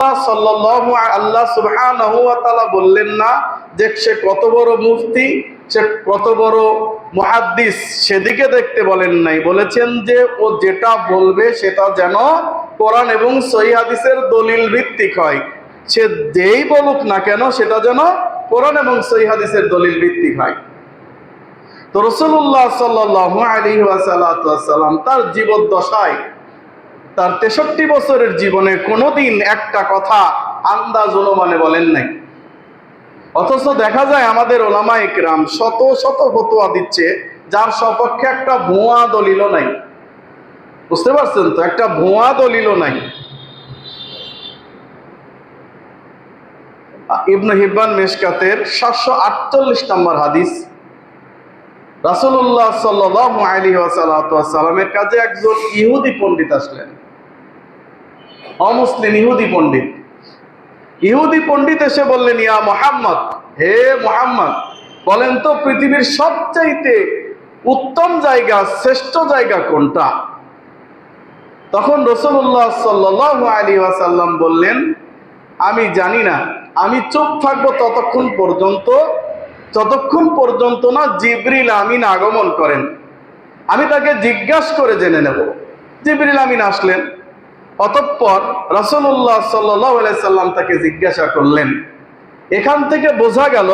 আল্লাহ সুবহানাহু ওয়া তাআলা বললেন না যে সে কত বড় মুফতি, সে কত বড় মুহাদ্দিস, সেদিকে দেখতে বলেন নাই। বলেছেন যে ও যেটা বলবে সেটা যেন কোরআন এবং সহিহ হাদিসের দলিল ভিত্তিক হয়। সে যেই বলুক না কেন সেটা যেন কোরআন এবং সহিহ হাদিসের দলিল ভিত্তিক হয়। তো রাসূলুল্লাহ সাল্লাল্লাহু আলাইহি ওয়াসাল্লাম তার জীবদ্দশায়, তার 63 বছরের জীবনে কোনোদিন একটা কথা আন্দাজ অনুমানে বলেন নাই। অথচ দেখা যায় আমাদের ওলামায়ে কেরাম শত শত ফতোয়া দিচ্ছে, যার সপক্ষে একটা ভুয়া দলিলও নাই। বুঝতে পারছেন তো? একটা ভুয়া দলিলও নাই। ইবনে হিব্বান মিশকাতের 748 নম্বর হাদিস, রাসূলুল্লাহ সাল্লাল্লাহু আলাইহি ওয়াসাল্লামের কাছে একজন ইহুদি পণ্ডিত আসলেন, অমুসলিম ইহুদি পণ্ডিত। ইহুদি পণ্ডিত এসে বললেন, ইয়া মুহাম্মদ, হে মুহাম্মদ, বলেন তো পৃথিবীর সবচাইতে উত্তম জায়গা, শ্রেষ্ঠ জায়গা কোনটা? তখন রাসূলুল্লাহ সাল্লাল্লাহু আলাইহি ওয়াসাল্লাম বললেন, আমি জানি না, আমি চুপ থাকবো ততক্ষণ পর্যন্ত না জিবরিল আমিন আগমন করেন। আমি তাকে জিজ্ঞাসা করে জেনে নেব। জিবরিল আমিন আসলেন। অতঃপর রাসূলুল্লাহ সাল্লাল্লাহু আলাইহি সাল্লাম তাকে জিজ্ঞাসা করলেন। এখান থেকে বোঝা গেল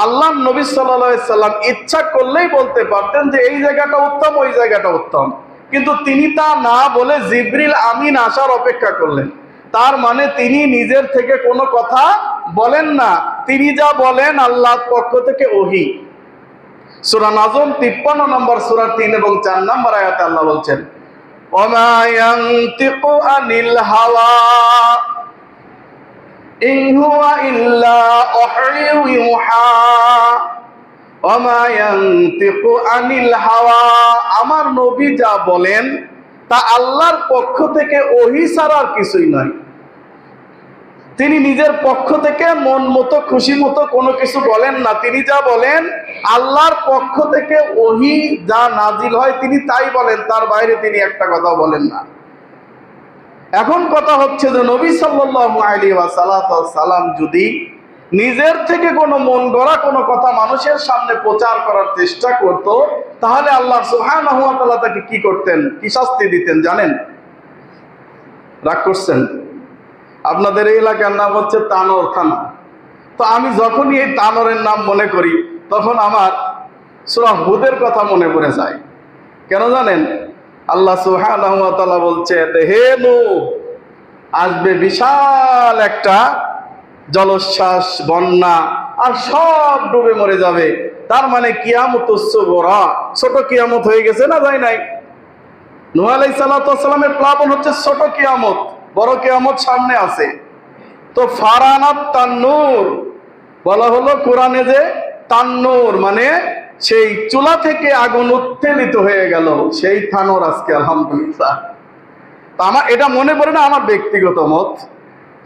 আল্লাহর নবী সাল্লাল্লাহু আলাইহি সাল্লাম ইচ্ছা করলেই বলতে পারতেন যে এই জায়গাটা উত্তম, ওই জায়গাটা উত্তম, কিন্তু তিনি তা না বলে জিবরিল আমিন আসার অপেক্ষা করলেন। তার মানে তিনি নিজের থেকে কোনো কথা বলেন না, তিনি যা বলেন আল্লাহর পক্ষ থেকে ওহী। সূরা নাজম 53 নম্বর সূরা 3 এবং 4 নম্বর আয়াতে আল্লাহ বলছেন, ওমা ইয়ানতিকু আনিল হাওয়া ইন হুয়া ইল্লা ওয়াহয়ু ইউহা। ওমা ইয়ানতিকু আনিল হাওয়া, আমার নবী যা বলেন তা আল্লাহর পক্ষ থেকে ওহী ছাড়া আর কিছুই নয়। তিনি নিজের পক্ষ থেকে মন মতো খুশি মতো কোনো কিছু বলেন না। তিনি যা বলেন আল্লাহর পক্ষ থেকে ওহী যা নাজিল হয় তিনি তাই বলেন, তার বাইরে তিনি একটা কথাও বলেন না। এখন কথা হচ্ছে যে নবী সাল্লাল্লাহু আলাইহি ওয়াসাল্লাম যদি নিজের থেকে কোনো মন গড়া কোনো কথা মানুষের সামনে প্রচার করার চেষ্টা করত, তাহলে আল্লাহ সুবহানাহু ওয়া তাআলা তাকে কি করতেন, কি শাস্তি দিতেন জানেন? রাগ করছেন? আপনাদের এই এলাকার নাম হচ্ছে তানোর থানা। তো আমি যখনই এই তানোরের নাম মনে করি তখন আমার সূরা হুদের কথা মনে পড়ে যায়। কেন জানেন? আল্লাহ সুবহানাহু ওয়া তাআলা বলছে, হে নূহ, আসবে বিশাল একটা জলোচ্ছ্বাস, বন্যা, আর সব ডুবে মরে যাবে। তার মানে কিয়ামতুস সুগরা, ছোট কিয়ামত হয়ে গেছে না, যায় নাই? নূহ আলাইহিস সালাতু ওয়াস সালামের প্লাবন হচ্ছে ছোট কিয়ামত, বড় কিয়ামত সামনে আছে। তো ফারানাত তান্নুর বলা হলো কোরআনে, যে তান্নুর মানে সেই চুলা থেকে আগুন উত্তেলিত হয়ে গেল, সেই থানোর আজকে আলহামদুলিল্লাহ। তো আমার এটা মনে পড়ে না, আমার ব্যক্তিগত মত,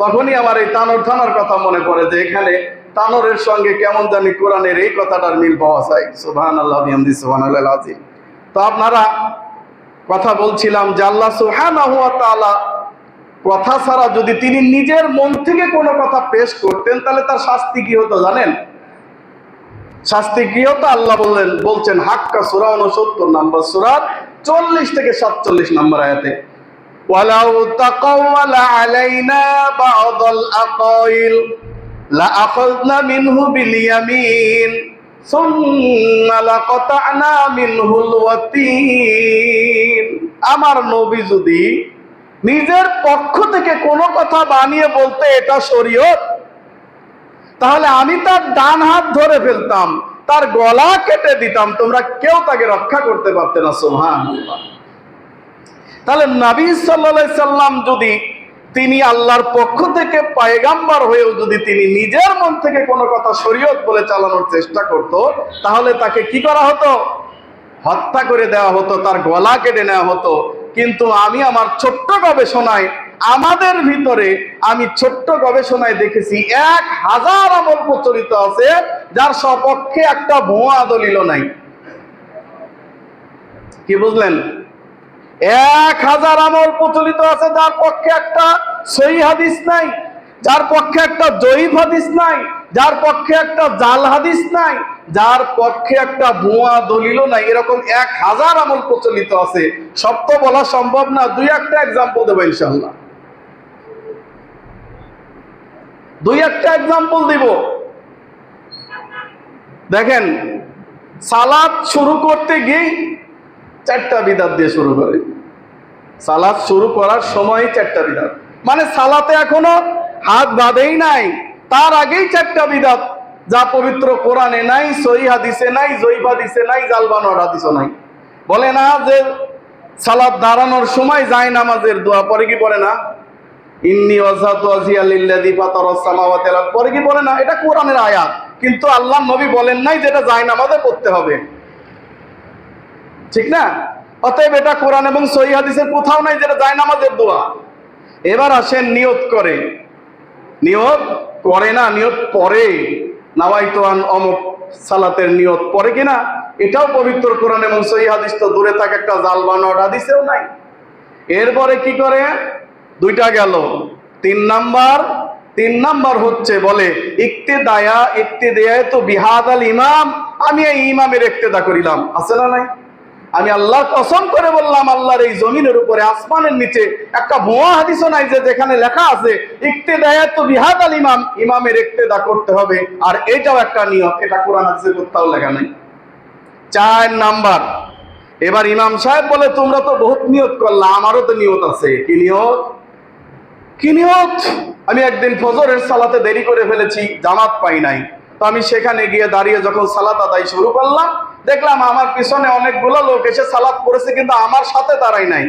তখনই আমার এই তানোর থানার কথা মনে পড়ে যে এখানে তানোরের সঙ্গে কেমন জানি কোরআনের এই কথাটার মিল পাওয়া যায়। সুবহানাল্লাহ বিহামদি সুবহানাল্লাহিল আযীম। তো আপনারা কথা বলছিলাম যে আল্লাহ সুবহানাহু ওয়া তাআলা কথা ছাড়া যদি তিনি নিজের মন থেকে কোনো কথা পেশ করতেন তাহলে তার শাস্তি কি হতো জানেন? শাস্তি কি হতো? আল্লাহ বলছেন হাক্কা সূরা 69 নম্বর সূরা 40 থেকে 47 নম্বর আয়াতে, ওয়ালাউ তাকাওয়ালা আলাইনা বা'দাল আকাইল লা আখাযনা মিনহু বিল ইয়ামিন সুম্মা লাকাতা'না মিনহুল ওয়াতিন। আমার নবী যদি নিজের পক্ষ থেকে কোনো কথা বানিয়ে বলতে এটা শরীয়ত, তাহলে আমি তার ডান হাত ধরে ফেলতাম, তার গলা কেটে দিতাম, তোমরা কেউ তাকে রক্ষা করতে পারতে না। সুবহানাল্লাহ। তাহলে নবী সাল্লাল্লাহু আলাইহি সাল্লাম যদি তিনি আল্লাহর পক্ষ থেকে পয়গাম্বর হয়েও যদি তিনি নিজের মন থেকে কোনো কথা শরীয়ত বলে চালানোর চেষ্টা করত, তাহলে তাকে কি করা হতো? হত্যা করে দেওয়া হতো, তার গলা কেটে নেওয়া হতো। কিন্তু আমি আমার ছোট্ট গবেষণায়, আমাদের ভিতরে আমি ছোট্ট গবেষণায় দেখেছি 1000 আমল প্রচলিত আছে যার সপক্ষে একটা ভুয়া দলিল নাই। কি বুঝলেন? 1000 আমল প্রচলিত আছে যার পক্ষে একটা সহিহ হাদিস নাই। যার পক্ষে একটা জয়ীফ হাদিস নাই, যার পক্ষে একটা জাল হাদিস নাই, যার পক্ষে একটা ভুয়া দলিলও নাই, এরকম 1000 আমল প্রচলিত আছে। সব তো বলা সম্ভব না, দুই একটা এক্সাম্পল দেবো ইনশাআল্লাহ, দুই একটা এক্সাম্পল দিব। দেখেন, সালাত শুরু করতে গিয়ে 4টা বিদাত দিয়ে শুরু করে। সালাত শুরু করার সময় 4টা বিদাত, মানে সালাতে এখনো হাত বাঁধেই নাই, তার আগেই 4টা বিদাত, যা পবিত্র কোরআনে নাই, সহিহ হাদিসে নাই, জয়ীফ হাদিসে নাই, জাল বানোয়ার হাদিসও নাই। বলে না যে সালাত দাঁড়ানোর সময় যায় নামাজের দোয়া পরে কি পড়ে না, ইন্নী ওয়াজহাতু ওয়াজহিয়া লিল্লাযী ফাতারাস সামাওয়াতি ওয়াল আরদ পরে কি পড়ে না? এটা কোরআনের আয়াত, কিন্তু আল্লাহর নবী বলেন নাই যেটা যায় নামাজে পড়তে হবে, ঠিক না? অতএব এটা কোরআন এবং সহিহ হাদিসের কোথাও নাই যেটা যায় নামাজের দোয়া। এবার আসেন নিয়ত করে, নিয়ত করে না, নিয়ত পরে, নাওয়াইতু আন অমুক সালাতের নিয়ত পরে কিনা, এটাও পবিত্র কোরআন এবং সহিহ হাদিস তো দূরে থাকে, একটা জাল বানোয়ার হাদিসেও নাই। এরপরে কি করে? 2টা গেল। 3 নাম্বার হচ্ছে বলে ইক্তেদায়া তো বিহাদাল ইমাম, আমি এই ইমামের ইক্তেদা করিলাম, আছে না নাই? আমি আল্লাহর কসম করে বললাম, আল্লাহর এই জমিনের উপরে আসমানের নিচে একটা ভুয়া হাদিসও নাই যে যেখানে লেখা আছে ইক্তেদায়া তো বিহাদাল ইমাম, ইমামের ইক্তেদা করতে হবে, আর এটাও একটা নিয়ত, এটা কোরআন হাদিসে কোথাও লেখা নাই। 4 নাম্বার, এবার ইমাম সাহেব বলে তোমরা তো বহুত নিয়ত করলা, আমারও তো নিয়ত আছে। কি নিয়ত? কি নিয়ত? আমি একদিন ফজরের সালাতে দেরি করে ফেলেছি, জামাত পাই নাই, তো আমি সেখানে গিয়ে দাঁড়িয়ে যখন সালাত আদায় শুরু করলাম, দেখলাম আমার পিছনে অনেকগুলো লোক এসে সালাত পড়েছে, কিন্তু আমার সাথে দাঁড়াই নাই।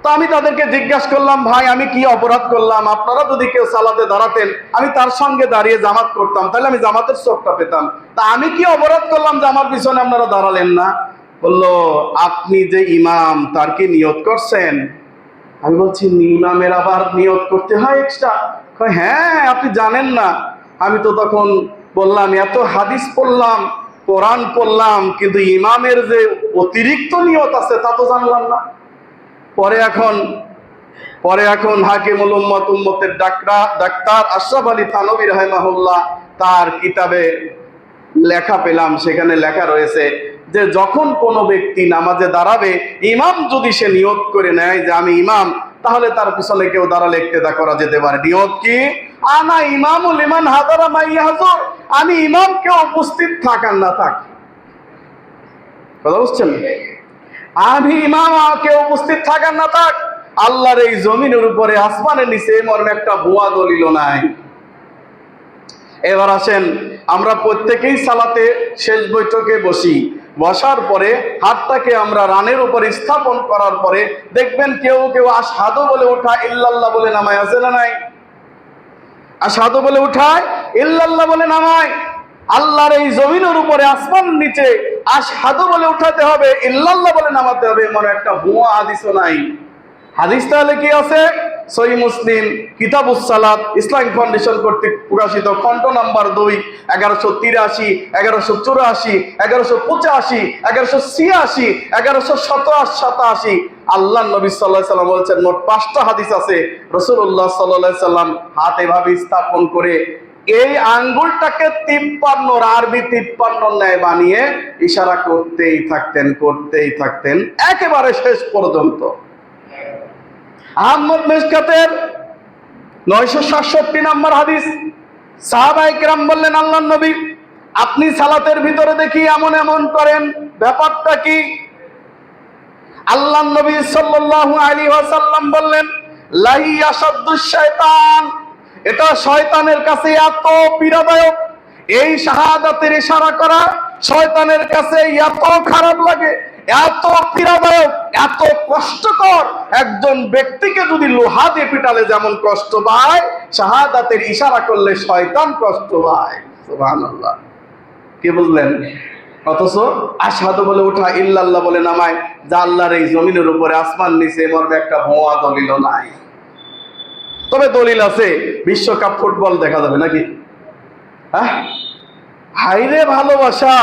তো আমি তাদেরকে জিজ্ঞাসা করলাম, ভাই আমি কি অপরাধ করলাম? আপনারা যদি কেউ সালাতে দাঁড়াতেন, আমি তার সঙ্গে দাঁড়িয়ে জামাত করতাম, তাহলে আমি জামাতের সবটা পেতাম। তা আমি কি অপরাধ করলাম যে আমার পিছনে আপনারা দাঁড়ালেন না? বললো, আপনি যে ইমাম তার কি নিয়ত করছেন? আমি বলছি, ইমামের আবার নিয়ত করতে হয় এক্সট্রা? হ্যাঁ, আপনি জানেন না? আমি তো তখন বললাম, এত হাদিস পড়লাম, কোরআন পড়লাম, কিন্তু ইমামের যে অতিরিক্ত নিয়ত আছে তা তো জানলাম না। পরে এখন হাকিমুল উম্মত, উম্মতের ডাক্তার আশরাফ আলী থানভী রাহিমাহুল্লাহ, তার কিতাবে লেখা পেলাম, সেখানে লেখা রয়েছে যে যখন কোনো ব্যক্তি নামাজে দাঁড়াবে, ইমাম যদি সে নিয়ত করে নেয় যে আমি ইমাম, তাহলে তার পিছনে কেউ দাঁড়ালে ইক্তেদা করা যেতে পারে। নিয়ত কি? আনা ইমামুল লিমান হাদারা মা ইয়াহজুর, আমি ইমাম, কেউ উপস্থিত থাক আর না থাক। কথা বুঝছেন? আমি ইমাম, কেউ উপস্থিত থাক আর না থাক। আল্লাহর এই জমিনের উপরে, আসমানের নিচে মর্মে একটা ভুয়া দলিল নাই। এবার আসেন, আমরা প্রত্যেকেই সালাতে শেষ বৈঠকে বসি, বসার পরে হাতটাকে আমরা রানের উপরে স্থাপন করার পরে দেখবেন কেউ কেউ আশহাদু বলে উঠায়, ইল্লাল্লাহ বলে নামায়, আছে না নাই? আশহাদু বলে উঠায়, ইল্লাল্লাহ বলে নামায়। আল্লাহর এই জমিনের উপরে, আসমান নিচে আশহাদু বলে উঠাতে হবে, ইল্লাল্লাহ বলে নামাতে হবে, এমন একটা ভুয়া হাদিসও নাই। হাদিস তাহলে কি আছে? সহিহ মুসলিম কিতাবুস সালাত, ইসলামিক ফাউন্ডেশন কর্তৃক প্রকাশিত, খণ্ড নাম্বার 2, 1183, 1184, 1185, 1186, 1187। আল্লাহ নবী সাল্লাল্লাহু আলাইহি সাল্লাম বলছেন, মোট 5টা হাদিস আছে। রাসূলুল্লাহ সাল্লাল্লাহু আলাইহি সাল্লাম হাত এভাবে স্থাপন করে এই আঙ্গুলটাকে 53, আরবি 53 ন্যায় বানিয়ে ইশারা করতেই থাকতেন একেবারে শেষ পর্যন্ত। আহমদ মিশকাতের 967 নম্বর হাদিস, সাহাবায়ে কেরাম বললেন, আল্লাহর নবী আপনি সালাতের ভিতরে দেখি এমন এমন করেন, ব্যাপারটা কি? আল্লাহর নবী সাল্লাল্লাহু আলাইহি ওয়াসাল্লাম বললেন, লাহি আসাদুশ শয়তান, এটা শয়তানের কাছে এত পীড়াদায়ক, এই শাহাদাতের ইশারা করা শয়তানের কাছে এত খারাপ লাগে, এত পীড়াদায়ক, এত কষ্টকর। একজন ব্যক্তিকে যদি লোহা দিয়ে পিটালে যেমন কষ্ট পায়, শাহাদাতের ইশারা করলে শয়তান কষ্ট পায়। সুবহানাল্লাহ। কি বুঝলেন? অথচ আশহাদু বলে উঠা, ইল্লাল্লাহ বলে নামায়, যা আল্লাহর এই জমিনের উপরে, আসমান নিচে মর্মে একটা ভুয়া দলিল নাই। তবে দলিল আছে, বিশ্বকাপ ফুটবল দেখা যাবে নাকি? হ্যাঁ, হাইরে ভালোবাসা,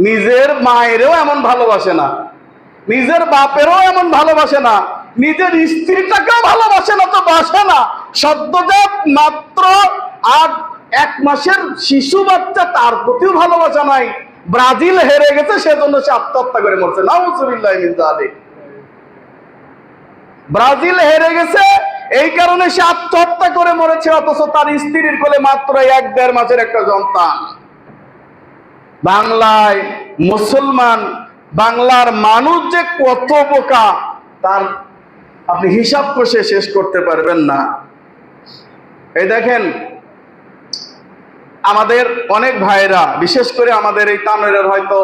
নিজের মায়েরও এমন ভালোবাসে না, নিজের বাপেরও এমন ভালোবাসে না, নিজের স্ত্রীটাকেও ভালোবাসে না, তো বাসে না, সদ্যজাত মাত্র 1 মাসের শিশু বাচ্চা, তার প্রতিও ভালোবাসা নাই। ব্রাজিল হেরে গেছে সেজন্য সে আত্মহত্যা করে মরছে। নাউযুবিল্লাহি মিন যালিক। ব্রাজিল হেরে গেছে এই কারণে সে আত্মহত্যা করে মরেছে, অথচ তার স্ত্রীর কোলে মাত্র 1-1.5 মাসের একটা সন্তান। বাংলায় মুসলমান, বাংলার মানুষ যে কত বোকা তার আপনি হিসাব কষে শেষ করতে পারবেন না। এই দেখেন, আমাদের অনেক ভাইরা, বিশেষ করে আমাদের এই তানোরের হয়তো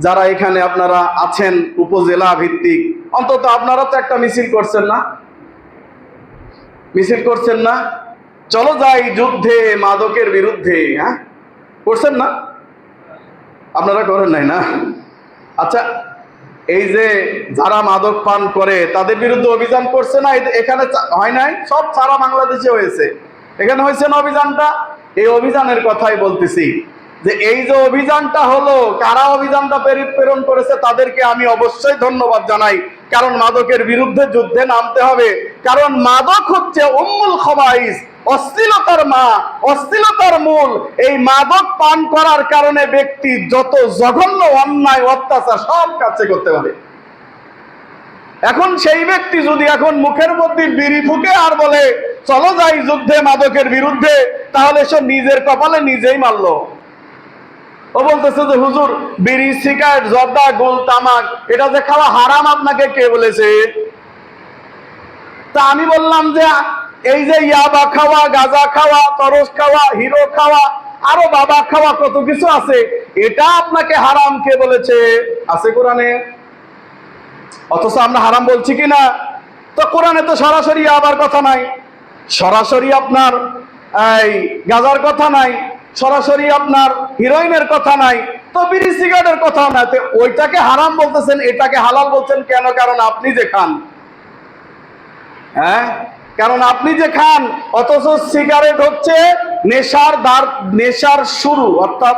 যারা এখানে আপনারা আছেন উপজেলা ভিত্তিক, অন্তত আপনারা তো একটা মিছিল করছেন না? মিছিল করছেন না? চলো যাই যুদ্ধে মাদকের বিরুদ্ধে, হ্যাঁ করছেন না? আপনারা করেন নাই না? আচ্ছা, এই যে যারা মাদক পান করে তাদের বিরুদ্ধে অভিযান করছে না? এখানে হয় নাই? সব সারা বাংলাদেশে হয়েছে। এখানে হয়েছে না অভিযানটা? এই অভিযানের কথাই বলতেছি, যে এই যে অভিযানটা হলো, কারা অভিযানটা প্রেরণ করেছে তাদেরকে আমি অবশ্যই ধন্যবাদ জানাই। কারণ মাদকের বিরুদ্ধে যুদ্ধে নামতে হবে। কারণ মাদক হচ্ছে উম্মুল খবাইস, অশ্লীলতার মা, অশ্লীলতার মূল। এই মাদক পান করার কারণে ব্যক্তি যত জঘন্য অন্যায় অত্যাচার সব কাছে করতে পারে। এখন সেই ব্যক্তি যদি এখন মুখের মধ্যে বিড়ি ফুকে আর বলে চলো যাই যুদ্ধে মাদকের বিরুদ্ধে, তাহলে সে নিজের কপালে নিজেই মারলো। ও বলতেছে যে হুজুর বিড়ি, সিগারেট, জর্দা, গোল, তামাক এটা যে খাওয়া হারাম আপনাকে কে বলেছে? তা আমি বললাম যে এই যে ইয়াবা খাওয়া, গাঁজা খাওয়া, তরস খাওয়া, হিরো খাওয়া, আরো বাবা খাওয়া, কত কিছু আছে, এটা আপনাকে হারাম কে বলেছে? আছে কোরআনে। অথচ আমরা হারাম বলছি কিনা? তো কোরআনে তো সরাসরি ইয়াবার কথা নাই, সরাসরি আপনার এই গাঁজার কথা নাই, সরাসরি আপনার হিরোইনের কথা নাই, তো বিড়ি সিগারেটের কথা নাই। তো ওইটাকে হারাম বলতেছেন, এটাকে হালাল বলছেন কেন? কারণ আপনি যে খান, হ্যাঁ, কারণ আপনি যে খান। অথচ সিগারেট হচ্ছে নেশার শুরু, অর্থাৎ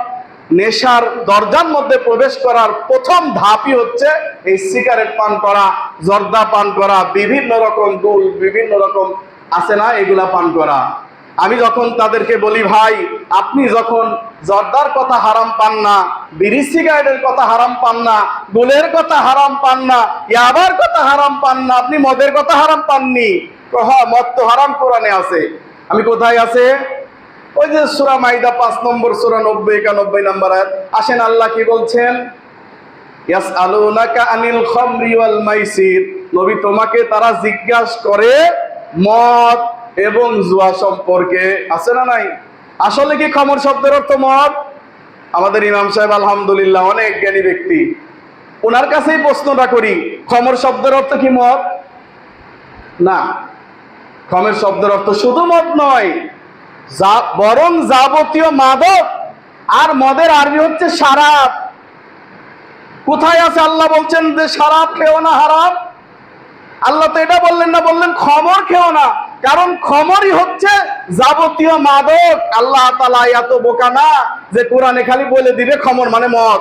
নেশার দরজার মধ্যে প্রবেশ করার প্রথম ধাপই হচ্ছে এই সিগারেট পান করা, জর্দা পান করা, বিভিন্ন রকম গুল, বিভিন্ন রকম আছে না, এগুলা পান করা। আমি যখন তাদেরকে বলি ভাই আপনি যখন জর্দার কথা হারাম পান না, বিড়ি সিগারেটের কথা হারাম পান না, গুলের কথা হারাম পান না, ইয়াবার কথা হারাম পান না, আপনি মদের কথা হারাম পাননি? হ্যাঁ, মদ তো হারাম কোরআনে আছে। আমি কোথায় আছে? ওই যে সূরা মাইদা 5 নম্বর সূরা 90-91 নম্বর আয়াত। আসেন আল্লাহ কি বলছেন? ইয়াসআলুনাকা আনিল খামরি ওয়াল মাইসির, নবী তোমাকে তারা জিজ্ঞাসা করে মদ এবং জুয়া সম্পর্কে। আছে না নাই? আসলে কি খামর শব্দের অর্থ মদ? আমাদের ইমাম সাহেব আলহামদুলিল্লাহ অনেক জ্ঞানী ব্যক্তি, ওনার কাছেই প্রশ্নটা করি, খামর শব্দের অর্থ কি মদ? না, খামের শব্দের অর্থ শুধু মদ নয়, বরং যাবতীয় মাদক। আর মদের আরবি হচ্ছে শারাব। কোথায় আছে আল্লাহ বলছেন যে শারাব খেও না হারাম? আল্লাহ তো এটা বললেন না, বললেন খমর খেও না, কারণ খমরই হচ্ছে যাবতীয় মাদক। আল্লাহ তাআলা এত বোকা না যে কোরআনে খালি বলে দিবে খমর মানে মদ।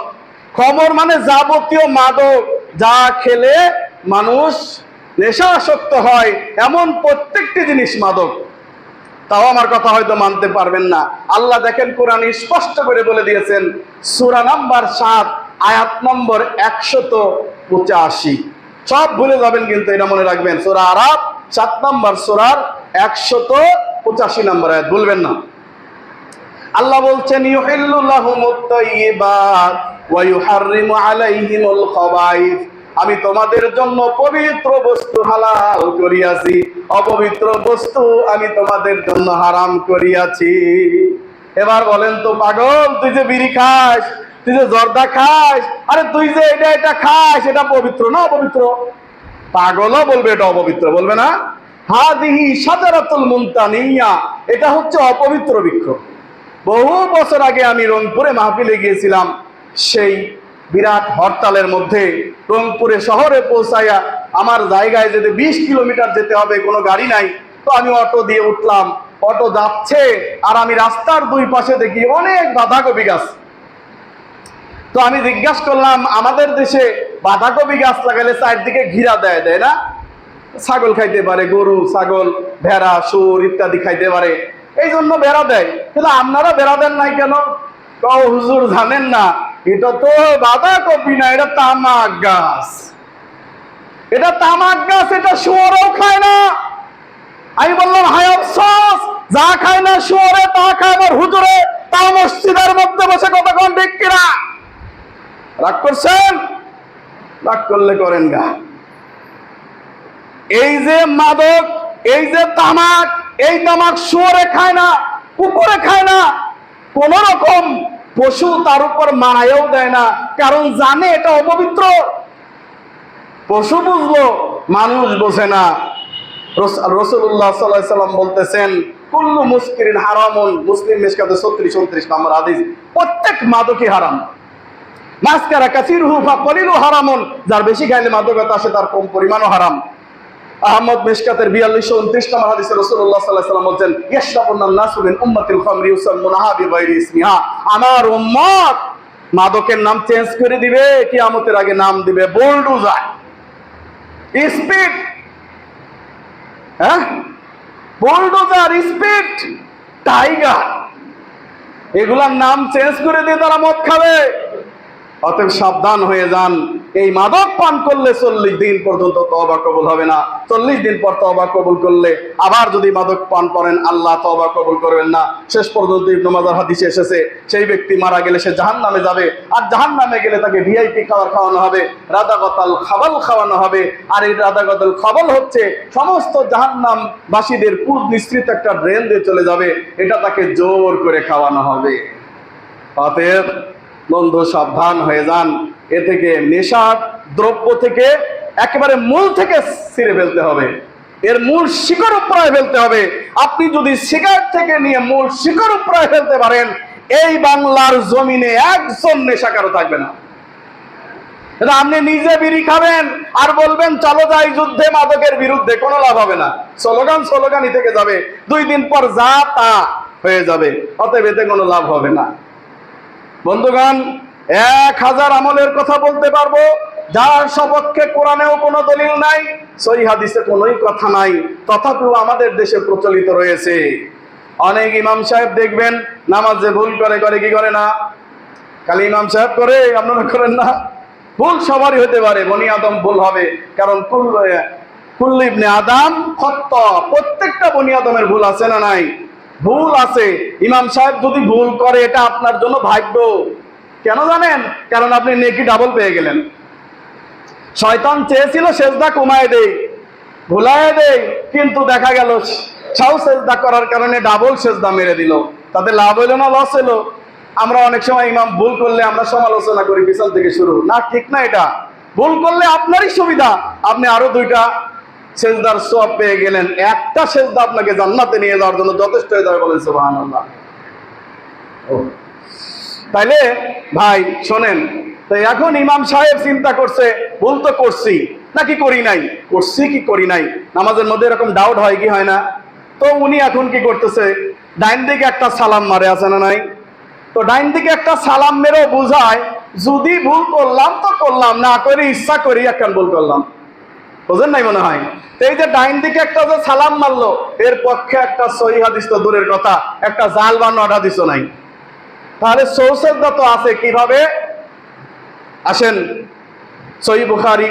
খমর মানে যাবতীয় মাদক, যা খেলে মানুষ নেশাসক্ত হয়, এমন প্রত্যেকটি জিনিস মাদক। তাও আমার কথা হয়তো মানতে পারবেন না। আল্লাহ দেখেন কোরআন স্পষ্ট করে বলে দিয়েছেন, সূরা নাম্বার 7 আয়াত নম্বর 185। সব ভুলে যাবেন কিন্তু এটা মনে রাখবেন, সূরা আরাফ 7 নম্বর সূরার 185 নম্বর আয়াত ভুলবেন না। আল্লাহ বলছেন ইউহিল্লু লাহুমুত তাইয়্যিবাত ওয়া ইউহাররিমু আলাইহিমুল খাবাইস, আমি তোমাদের জন্য পবিত্র বস্তু হালাল করিয়াছি, অপবিত্র বস্তু আমি তোমাদের জন্য হারাম করিয়াছি। এবার বলেন তো পাগল, তুই যে বিড়ি খাস, তুই যে জর্দা খাস, আরে তুই যে এটা খাস, এটা পবিত্র না অপবিত্র? পাগলও বলবে এটা অপবিত্র, বলবে না? হাদিহি শাজারাতুল মুনতানিয়া, এটা হচ্ছে অপবিত্র বৃক্ষ। বহু বছর আগে আমি রংপুরে মাহফিলে গিয়েছিলাম, সেই বিরাট হরতালের মধ্যে রংপুরে শহরে পৌঁছাইয়া আমার জায়গায় যেতে 20 কিলোমিটার যেতে হবে, কোনো গাড়ি নাই। তো আমি অটো দিয়ে উঠলাম, অটো যাচ্ছে আর আমি রাস্তার দুই পাশে দেখি অনেক বাঁধাকপি গাছ। তো আমি জিজ্ঞাসা করলাম, আমাদের দেশে বাঁধাকপি গাছ লাগালে চারদিকে ঘিরা দেয় না? ছাগল খাইতে পারে, গরু, ছাগল, ভেড়া, শুয়োর ইত্যাদি খাইতে পারে, এই জন্য বেড়া দেয়। কিন্তু আপনারা বেড়া দেন নাই কেন? হুজুর জানেন না, এটা তো বাঁধাকপি না, এটা তামাক গাছ। এটা তামাক গাছ, এটা শুয়োরও খায় না। আমি বললাম হায় আফসোস, যা খায় না শুয়োরে তা খায় আমার হুজুরে, তা মসজিদের মধ্যে বসে কতক্ষণ ঠিক কিনা? রাগ করছেন? রাগ করলে করেন গা। এই যে মাদক, এই যে তামাক, এই তামাক শুয়োরে খায় না, কুকুরে খায় না, কোন রকম পশু তার উপর মারাইও দেয় না, কারণ জানে এটা অপবিত্র। পশু বুঝলো, মানুষ বোঝে না। রাসূলুল্লাহ সাল্লাল্লাহু আলাইহি সাল্লাম বলতেছেন, কুল্লু মুসকিরিন হারামুন, মুসলিম মিশকাতে 36-29 নম্বর হাদিস, প্রত্যেক মাদকই হারাম। মাসকারা কাসিরহু ফাকলিলু হারামুন, যার বেশি খাইলে মাদকতা আসে তার কম পরিমাণও হারাম। আহমদ মিশকাতের 4229 নম্বর হাদিসে রাসূলুল্লাহ সাল্লাল্লাহু আলাইহি সাল্লাম বলেন, ইয়াশরাবুন নাসু মিন উম্মাতিল খামরি ইউসাম্মুনাহা বিগাইরি ইসমিহা, আমার উম্মত মাদকের নাম চেঞ্জ করে দিবে, কিয়ামতের আগে নাম দিবে বুলডোজার, স্পিড, হ্যাঁ, বুলডোজার, স্পিড, টাইগার, এগুলার নাম চেঞ্জ করে দিয়ে তারা মদ খাবে। অতএব সাবধান হয়ে যান। এই মাদক পান করলে 40 দিন পর্যন্ত তওবা কবুল হবে না। 40 দিন পর তওবা কবুল করলে আবার যদি মাদক পান করেন, আল্লাহ তওবা কবুল করবেন না। শেষ পর্যন্ত ইবনে মাজাহ হাদিসে এসেছে, সেই ব্যক্তি মারা গেলে সে জাহান্নামে যাবে, আর জাহান্নামে গেলে তাকে ভিআইপি খাবার খাওয়ানো হবে, রাদাগাতাল খাবাল খাওয়ানো হবে। আর এই রাদাগাতাল খাবাল হচ্ছে সমস্ত জাহান্নামবাসীদের পুজ নিঃসৃত একটা ড্রেন দিয়ে চলে যাবে, এটা তাকে জোর করে খাওয়ানো হবে। অতএব বন্ধু সাবধান হয়ে যান। এ থেকে নেশার দ্রব্য থেকে একেবারে মূল থেকে ছিঁড়ে ফেলতে হবে, এর মূল শিকড় উপড়ায় ফেলতে হবে। আপনি যদি সিগারেট থেকে নিয়ে মূল শিকড় উপড়ায় ফেলতে পারেন, এই বাংলার জমিনে একজন নেশাকারও থাকবে না। আপনি নিজে বিড়ি খাবেন আর বলবেন চলো যাই যুদ্ধে মাদকের বিরুদ্ধে, কোনো লাভ হবে না। স্লোগানই থেকে যাবে, 2 দিন পর যা তা হয়ে যাবে। অতএব এতে কোনো লাভ হবে না। বন্ধুগণ, 1000 আমলের কথা বলতে পারবো, যার সপক্ষে কোরআনেও কোনো দলিল নাই, সহিহ হাদিসে কোনোই কথা নাই, তথাপিও আমাদের দেশে প্রচলিত রয়েছে। অনেক ইমাম সাহেব দেখবেন নামাজে ভুল করে কি করে না? খালি ইমাম সাহেব করে, আপনারা করেন না? ভুল সবারই হতে পারে, বনি আদম ভুল হবে, কারণ কুল্লু ইবনে আদম খাত্তা, প্রত্যেকটা বনি আদমের ভুল আছে না নাই? ভুল আছে। ইমাম সাহেব যদি ভুল করে, এটা আপনার জন্য ভাগ্য। কেন জানেন? কারণ আপনি নেকি ডাবল পেয়ে গেলেন। শয়তান চেয়েছিল সেজদা কমায় দেই, ভুলায় দেই, কিন্তু দেখা গেল সাউ সেজদা করার কারণে ডাবল সেজদা মেরে দিল। তাতে লাভ হইলো না লস হলো? আমরা অনেক সময় ইমাম ভুল করলে আমরা সমালোচনা করি পিছন থেকে শুরু, না ঠিক না? এটা ভুল করলে আপনারই সুবিধা, আপনি আরো 2টা সেজদার সওয়াব পেয়ে গেলেন। একটা সেজদা আপনাকে জান্নাতে নিয়ে যাওয়ার জন্য যথেষ্ট হয়ে যাবে, বলেন সুবহানাল্লাহ। তাইলে ভাই শোনেন, তো এখন ইমাম সাহেব চিন্তা করছে, ভুল তো করছি নাকি করি নাই, করছি কি করি নাই, নামাজের মধ্যে এরকম ডাউট হয় কি হয় না? তো উনি এখন কি করতেছে, ডাইন দিকে একটা সালাম মারে, আছে না নাই? তো ডাইন দিকে একটা সালাম মেরেও বুঝায়, যদি ভুল করলাম তো করলাম, না করে ইচ্ছা করি একখান ভুল করলাম। বুঝেন নাই মনে হয়? এই যে ডাইন দিকে একটা যে সালাম মারলো, এর পক্ষে একটা সহিহ হাদিস তো দূরের কথা, একটা জাল বা নট হাদিসও নাই। তাহলে সৌসেজদা তো আছে কিভাবে? আসেন, সহিহ বুখারী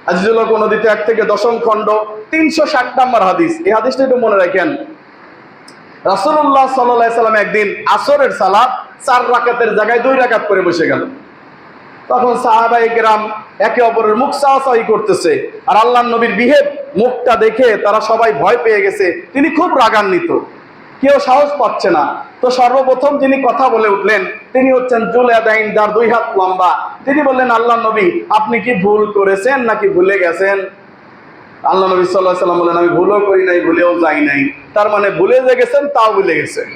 আজিজুল হক নদীত 1 থেকে 10ম খণ্ড 360 নম্বর হাদিস। এই হাদিসটা একটু মনে রাখেন। রাসূলুল্লাহ সাল্লাল্লাহু আলাইহি সাল্লাম একদিন আসরের সালাত 4 রাকাতের জায়গায় 2 রাকাত করে বসে গেল। তখন সাহাবায়ে কেরাম একে অপরের মুখ চাওয়াচাওয়ি করতেছে, আর আল্লাহর নবীর বিহেভ, মুখটা দেখে তারা সবাই ভয় পেয়ে গেছে। তিনি খুব রাগান্বিত, কেউ সাহস পাচ্ছে না। তো সর্বপ্রথম যিনি কথা বলে উঠলেন, তিনি হচ্ছেন জুলয়াদাইন, যার 2 হাত লম্বা। তিনি বললেন, আল্লাহর নবী, আপনি কি ভুল করেছেন নাকি ভুলে গেছেন? আল্লাহ নবী সাল্লাল্লাহু আলাইহি সাল্লাম বললেন, আমি ভুলও করি নাই, ভুলেও যাই নাই। তার মানে ভুলে যে গেছেন তাও ভুলে গেছেন।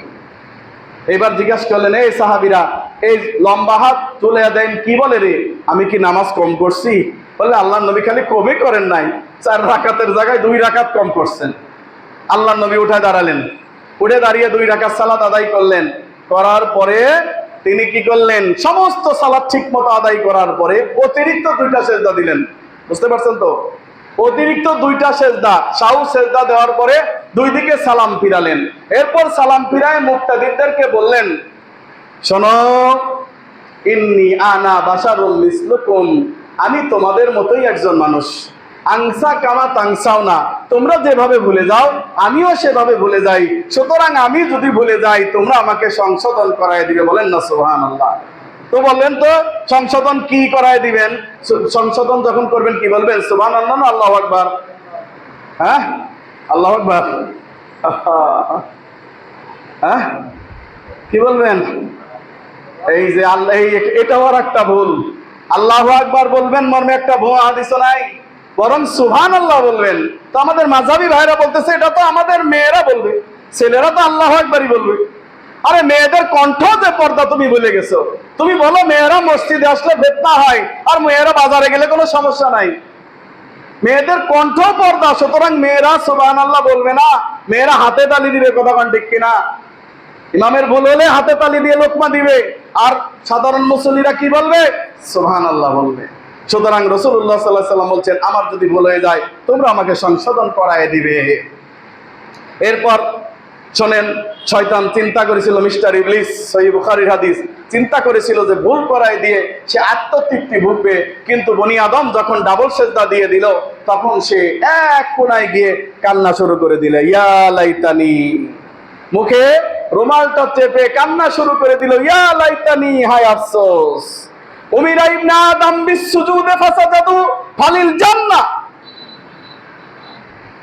এবার জিজ্ঞাসা করলেন, এই সাহাবীরা, এই লম্বা হাত জুলয়াদাইন কি বলে রে? আমি কি নামাজ কম করছি? বললে, আল্লাহর নবী খালি কমই করেন নাই, 4 রাকাতের জায়গায় 2 রাকাত কম করছেন। আল্লাহর নবী উঠে দাঁড়ালেন, উঠে দাঁড়িয়ে 2 রাকাত সালাত আদায় করলেন। করার পরে তিনি কি করলেন? সমস্ত সালাত ঠিক মতো আদায় করার পরে অতিরিক্ত 2টা সেজদা দিলেন। বুঝতে পারছেন তো? অতিরিক্ত 2টা সেজদা, সাহু সেজদা দেওয়ার পরে 2 দিকে সালাম ফিরালেন। এরপর সালাম ফিরায় মুক্তাদিরদেরকে বললেন, শোনো, ইন্নী আনা বাশারুম মিসলুকুম, আমি তোমাদের মতোই একজন মানুষ। আংসা কামা তাংসাও না, তোমরা যেভাবে ভুলে যাও আমিও সেভাবে ভুলে যাই। সুতরাং আমি যদি ভুলে যাই তোমরা আমাকে সংশোধন করায় দিবে। বলেন না সুবহানাল্লাহ। তো বললেন তো সংশোধন কি করায় দিবেন? সংশোধন যখন করবেন কি বলবেন? সুবহানাল্লাহ না আল্লাহু আকবার? হ্যাঁ, আল্লাহু আকবার। হ্যাঁ, কি বলবেন? এই যে আল্লাহ, এটাও আর একটা ভুল। আল্লাহু আকবার বলবেন মর্মে একটা ভুয়া হাদিস নাই, বরং সুবহানাল্লাহ বলবেন। তো আমাদের মাযহাবী ভাইরা বলতেছে এটা তো আমাদের মেয়েরা বলবে, ছেলেরা তো আল্লাহু আকবারই বলবে। আরে মেয়েদের কণ্ঠ যে পর্দা তুমি ভুলে গেছো। তুমি বলো মেয়েরা মসজিদে আসলে ফিতনা হয় আর মেয়েরা বাজারে গেলে কোনো সমস্যা নাই। মেয়েদের কণ্ঠ পর্দা, সুতরাং মেয়েরা সুবহানাল্লাহ বলবে না, মেয়েরা হাতে তালি দিবে। কথা কোন ঠিক কিনা? ইমামের ভুল হলে হাতে তালি দিয়ে লোকমা দিবে, আর সাধারণ মুসল্লিরা কি বলবে? সুবহানাল্লাহ বলবে। সুতরাং রাসূলুল্লাহ সাল্লাল্লাহু আলাইহি ওয়াসাল্লাম বলছেন, আমার যদি ভুল হয়ে যায় তোমরা আমাকে সংশোধন করায় দিবে। এরপর শোনেন, শয়তান চিন্তা করেছিল, মিস্টার ইবলিস, সহিহ বুখারীর হাদিস, চিন্তা করেছিল যে ভুল করায় দিয়ে সে আত্মতৃপ্তি ভুগবে। কিন্তু বনি আদম যখন ডাবল সেজদা দিয়ে দিল তখন সে এক কোণায় গিয়ে কান্না শুরু করে দিল। ইয়া লাইতানি, মুখে রুমালটা চেপে কান্না শুরু করে দিল। ইয়া লাইতানি, হায় আফসোস। উমিরা ইবনে আদম বিসসুজুদে ফাসাজাদু ফালিল জান্নাহ,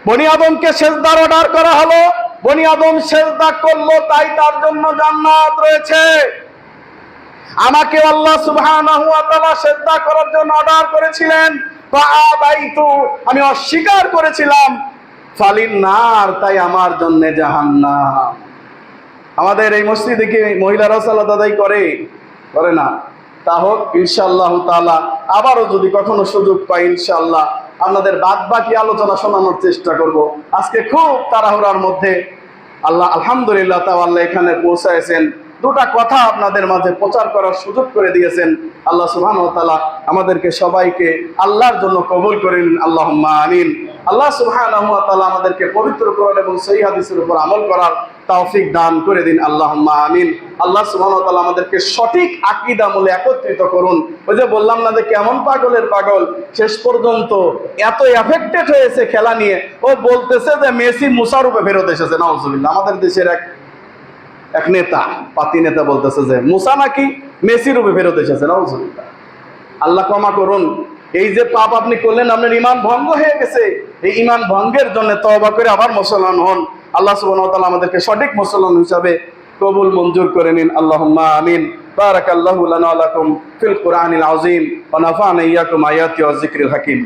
বনি আদমকে সেজদার অর্ডার করা হলো। বনি আদম সেজদা করলো, তাই তার জন্য জান্নাত রয়েছে। আমাকে আল্লাহ সুবহানাহু ওয়া তাআলা সেজদা করার জন্য অর্ডার করেছিলেন, ফাআবাইতু, আমি অস্বীকার করেছিলাম, ফালিন নার, তাই আমার জন্য জাহান্নাম। আমাদের এই মসজিদে কি মহিলারা সালাত আদায় করে না? তা হোক ইনশাআল্লাহ তাআলা। আবারও যদি কখনো সুযোগ পাই ইনশাআল্লাহ আপনাদের বাদ বাকি আলোচনা শোনানোর চেষ্টা করব। আজকে খুব তাড়াহুড়ার মধ্যে আল্লাহ আলহামদুলিল্লাহ তাআলা এখানে পৌঁছায়ছেন, 2টা কথা আপনাদের মাঝে প্রচার করার সুযোগ করে দিয়েছেন। আল্লাহ সুবহানাহু ওয়া তাআলা আমাদেরকে সবাইকে আল্লাহর জন্য কবুল করে নিন, আল্লাহুম্মা আমিন। আল্লাহ সুবহানাহু ওয়া তাআলা আমাদেরকে পবিত্র কোরআন এবং সহিহ হাদিসের উপর আমল করার তৌফিক দান করে দিন, আল্লাহুম্মা আমিন। আল্লাহ সুবহানাহু ওয়া তাআলা আমাদেরকে সঠিক আকীদা মূলে একত্রিত করুন। ওই যে বললাম না যে কেমন পাগলের পাগল, শেষ পর্যন্ত এত এফেক্টেড হয়েছে খেলা নিয়ে, ও বলতেছে যে মেসি মুসার রূপে ফেরত এসেছে। নাউজুবিল্লাহ। আমাদের দেশের এক নেতা, পাতি নেতা বলতেছে যে মুসা নাকি মেসি রূপে ফেরত এসেছে। নাউজুবিল্লাহ। আল্লাহ ক্ষমা করুন। এই যে পাপ আপনি করলেন, আপনার ঈমান ভঙ্গ হয়ে গেছে। এই ঈমান ভঙ্গের জন্য তওবা করে আবার মুসলমান হন। আল্লাহ সুবহানাহু ওয়া তাআলা আমাদেরকে সঠিক মুসলমান হিসাবে কবুল মঞ্জুর করে নিন, আল্লাহুম্মা আমিন। বারাকাল্লাহু লানা ওয়া লাকুম ফিল কুরআনিল আযীম ওয়া নাফা'না ইয়্যাকুম আয়াতি ওয়াজ যিকরিল হাকীম।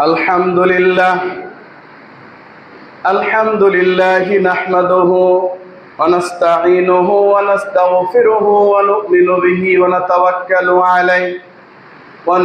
আলহামদুলিল্লাহ নাহমাদুহু ওয়া নাস্তাঈনুহু ওয়া নাস্তাগফিরুহু ওয়া নু'মিনু বিহি ওয়া নাতাওয়াক্কালু আলাইহি ওয়া